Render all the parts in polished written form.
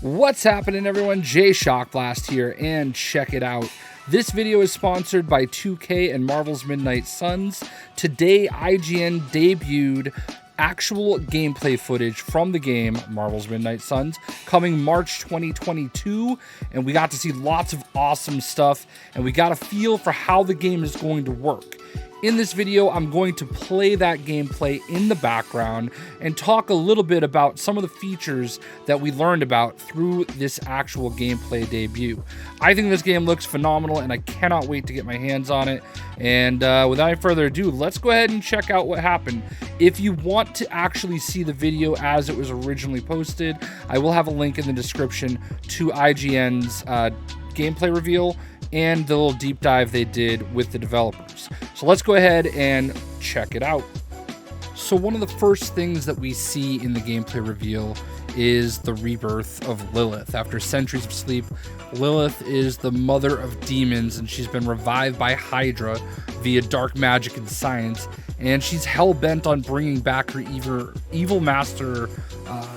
What's happening, everyone? JayShockblast here, and check it out. This video is sponsored by 2K and Marvel's Midnight Suns. Today, IGN debuted actual gameplay footage from the game Marvel's Midnight Suns coming March 2022, and we got to see lots of awesome stuff, and we got a feel for how the game is going to work. In this video, I'm going to play that gameplay in the background and talk a little bit about some of the features that we learned about through this actual gameplay debut. I think this game looks phenomenal, and I cannot wait to get my hands on it. And without any further ado, let's go ahead and check out what happened. If you want to actually see the video as it was originally posted, I will have a link in the description to IGN's gameplay reveal and the little deep dive they did with the developers. So let's go ahead and check it out. So one of the first things that we see in the gameplay reveal is the rebirth of Lilith. After centuries of sleep, Lilith is the mother of demons, and she's been revived by Hydra via dark magic and science, and she's hell-bent on bringing back her evil master,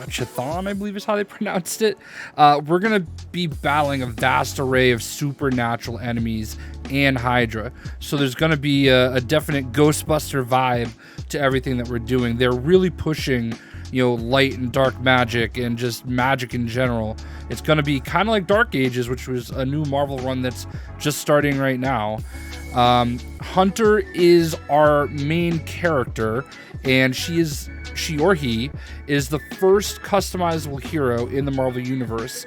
Chthon, I believe is how they pronounced it. We're going to be battling a vast array of supernatural enemies and Hydra, so there's going to be a definite Ghostbuster vibe to everything that we're doing. They're really pushing, light and dark magic and just magic in general. It's going to be kind of like Dark Ages, which was a new Marvel run that's just starting right now. Hunter is our main character, and he is the first customizable hero in the Marvel Universe.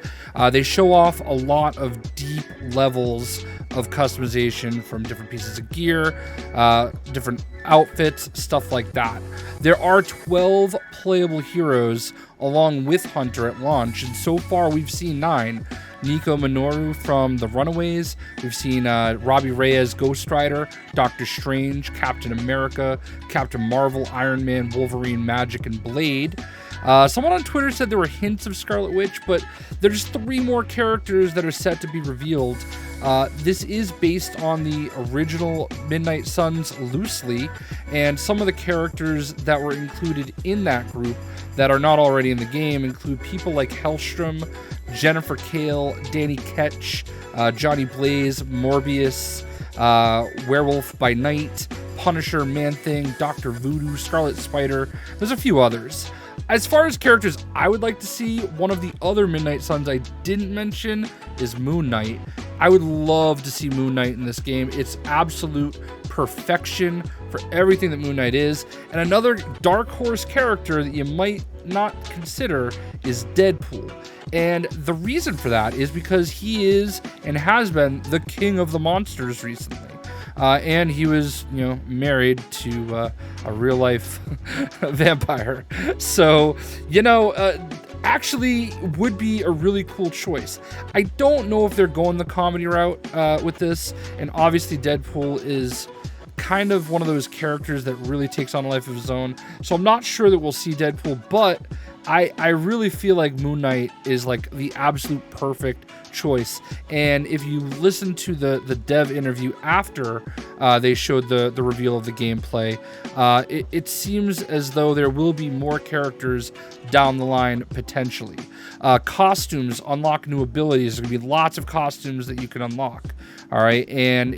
They show off a lot of deep levels of customization from different pieces of gear, different outfits, stuff like that. There are 12 playable heroes along with Hunter at launch, and so far we've seen 9. Nico Minoru from The Runaways. We've seen Robbie Reyes, Ghost Rider, Doctor Strange, Captain America, Captain Marvel, Iron Man, Wolverine, Magic, and Blade. Someone on Twitter said there were hints of Scarlet Witch, but there's 3 more characters that are set to be revealed. This is based on the original Midnight Suns loosely, and some of the characters that were included in that group that are not already in the game include people like Hellstrom, Jennifer Kale, Danny Ketch, Johnny Blaze, Morbius, Werewolf by Night, Punisher, Man-Thing, Dr. Voodoo, Scarlet Spider. There's a few others. As far as characters I would like to see, one of the other Midnight Suns I didn't mention is Moon Knight. I would love to see Moon Knight in this game. It's absolute perfection for everything that Moon Knight is. And another dark horse character that you might not consider is Deadpool. And the reason for that is because he is and has been the king of the monsters recently. And he was, married to a real-life vampire. So, actually would be a really cool choice. I don't know if they're going the comedy route with this, and obviously Deadpool is kind of one of those characters that really takes on a life of his own. So I'm not sure that we'll see Deadpool, but I really feel like Moon Knight is like the absolute perfect choice. And if you listen to the dev interview after they showed the reveal of the gameplay, it seems as though there will be more characters down the line potentially. Costumes unlock new abilities. There's gonna be lots of costumes that you can unlock. All right, and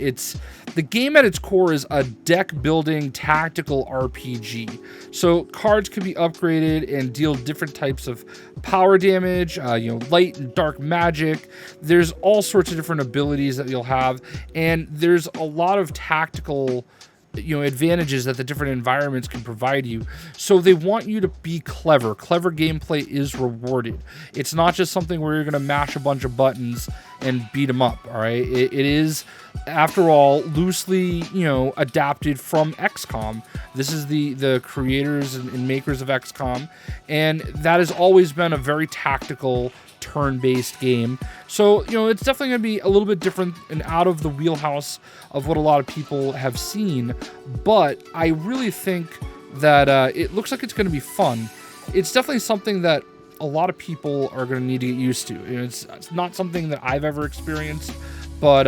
the game at its core is a deck building tactical RPG. So cards can be upgraded and deal different types of power damage, light and dark magic. There's all sorts of different abilities that you'll have, and there's a lot of tactical advantages that the different environments can provide you. So they want you to be clever. Clever gameplay is rewarded. It's not just something where you're going to mash a bunch of buttons and beat them up. All right. It is, after all, loosely, adapted from XCOM. This is the creators and makers of XCOM. And that has always been a very tactical turn-based game. So, it's definitely going to be a little bit different and out of the wheelhouse of what a lot of people have seen. But I really think that it looks like it's going to be fun. It's definitely something that a lot of people are going to need to get used to. It's not something that I've ever experienced, But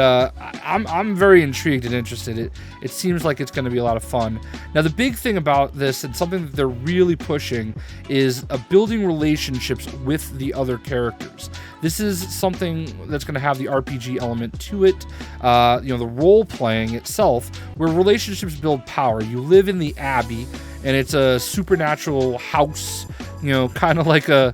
I'm very intrigued and interested. It seems like it's going to be a lot of fun. Now, the big thing about this, and something that they're really pushing, is building relationships with the other characters. This is something that's going to have the RPG element to it. The role playing itself, where relationships build power. You live in the Abbey, and it's a supernatural house, kind of like a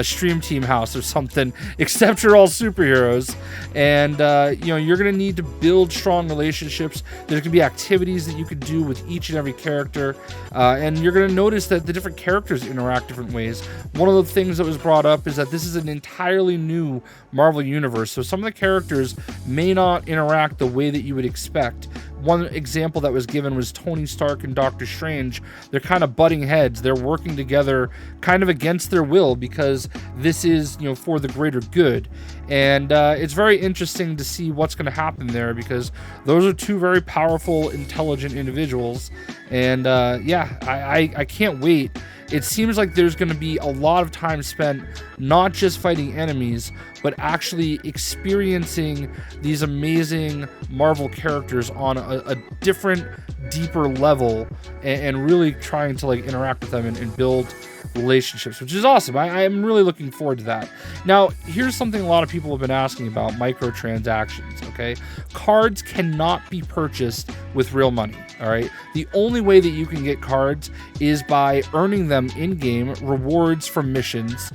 stream team house or something, except you're all superheroes. And you're gonna need to build strong relationships. There's gonna be activities that you could do with each and every character, and you're gonna notice that the different characters interact different ways. One of the things that was brought up is that this is an entirely new Marvel universe, so some of the characters may not interact the way that you would expect. One example that was given was Tony Stark and Doctor Strange. They're kind of butting heads. They're working together kind of against their will, because this is, for the greater good. And it's very interesting to see what's going to happen there, because those are two very powerful, intelligent individuals. And I can't wait. It seems like there's going to be a lot of time spent not just fighting enemies, but actually experiencing these amazing Marvel characters on a different, deeper level, and really trying to interact with them and build relationships, which is awesome. I am really looking forward to that. Now, here's something a lot of people have been asking about: microtransactions. Okay, cards cannot be purchased with real money. All right, the only way that you can get cards is by earning them in-game, rewards from missions,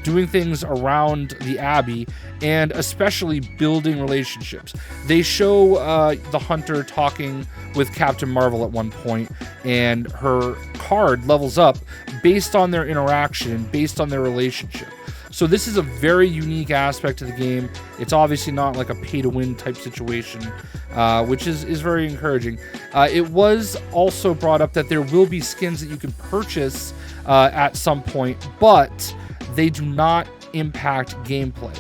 doing things around the Abbey, and especially building relationships. They show the Hunter talking with Captain Marvel at one point, and her card levels up based on their interaction, based on their relationship. So this is a very unique aspect of the game. It's obviously not like a pay-to-win type situation, which is very encouraging. It was also brought up that there will be skins that you can purchase at some point, but they do not impact gameplay.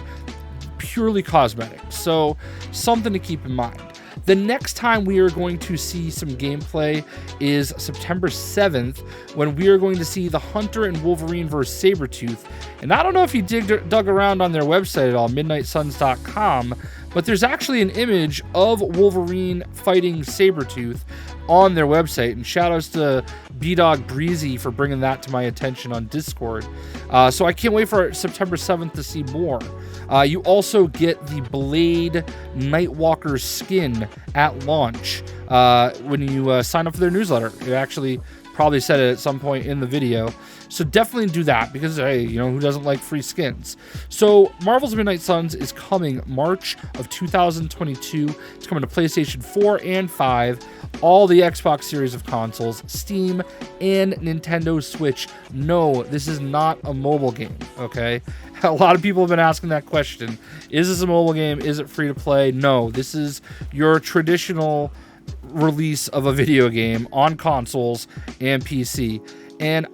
Purely cosmetic. So something to keep in mind. The next time we are going to see some gameplay is September 7th, when we are going to see the Hunter and Wolverine vs. Sabretooth. And I don't know if you dug around on their website at all, midnightsuns.com, but there's actually an image of Wolverine fighting Sabretooth on their website. And shout outs to B-Dog Breezy for bringing that to my attention on Discord. So I can't wait for September 7th to see more. You also get the Blade Nightwalker skin at launch when you sign up for their newsletter. It actually probably said it at some point in the video. So definitely do that, because hey, who doesn't like free skins? So Marvel's Midnight Suns is coming March of 2022. It's coming to PlayStation 4 and 5, all the Xbox series of consoles, Steam, and Nintendo Switch. No, this is not a mobile game, okay? A lot of people have been asking that question. Is this a mobile game? Is it free to play? No, this is your traditional release of a video game on consoles and PC. And,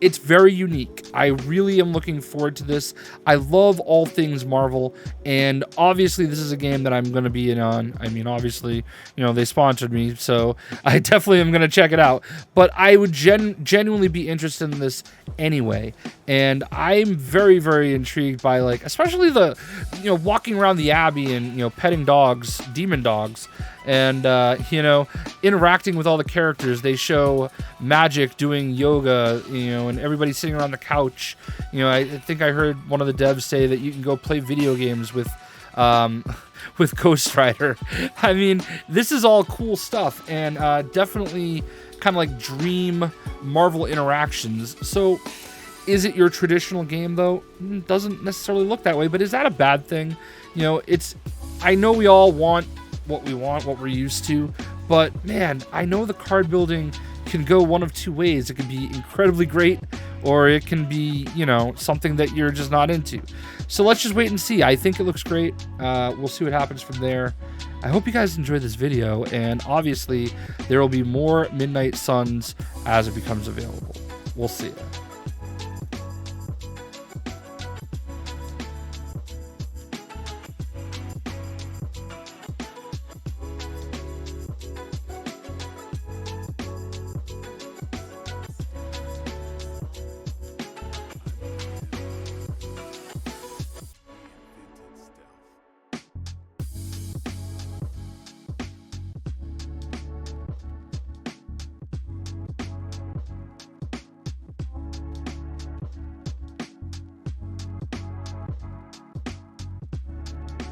it's very unique. I really am looking forward to this. I love all things Marvel, and obviously this is a game that I'm going to be in on. I mean, obviously, they sponsored me, so I definitely am going to check it out. But I would genuinely be interested in this anyway, and I'm very, very intrigued by, especially the, walking around the Abbey and, petting dogs, demon dogs, and, interacting with all the characters. They show Magic doing yoga, and everybody sitting around the couch. I think I heard one of the devs say that you can go play video games with Ghost Rider. I mean, this is all cool stuff, and definitely kind of like dream Marvel interactions. So is it your traditional game, though? Doesn't necessarily look that way, but is that a bad thing? I know we all want what we're used to, but man, I know the card building can go one of two ways. It can be incredibly great, or it can be, something that you're just not into. So let's just wait and see. I think it looks great. We'll see what happens from there. I hope you guys enjoyed this video, and obviously there will be more Midnight Suns as it becomes available. We'll see ya.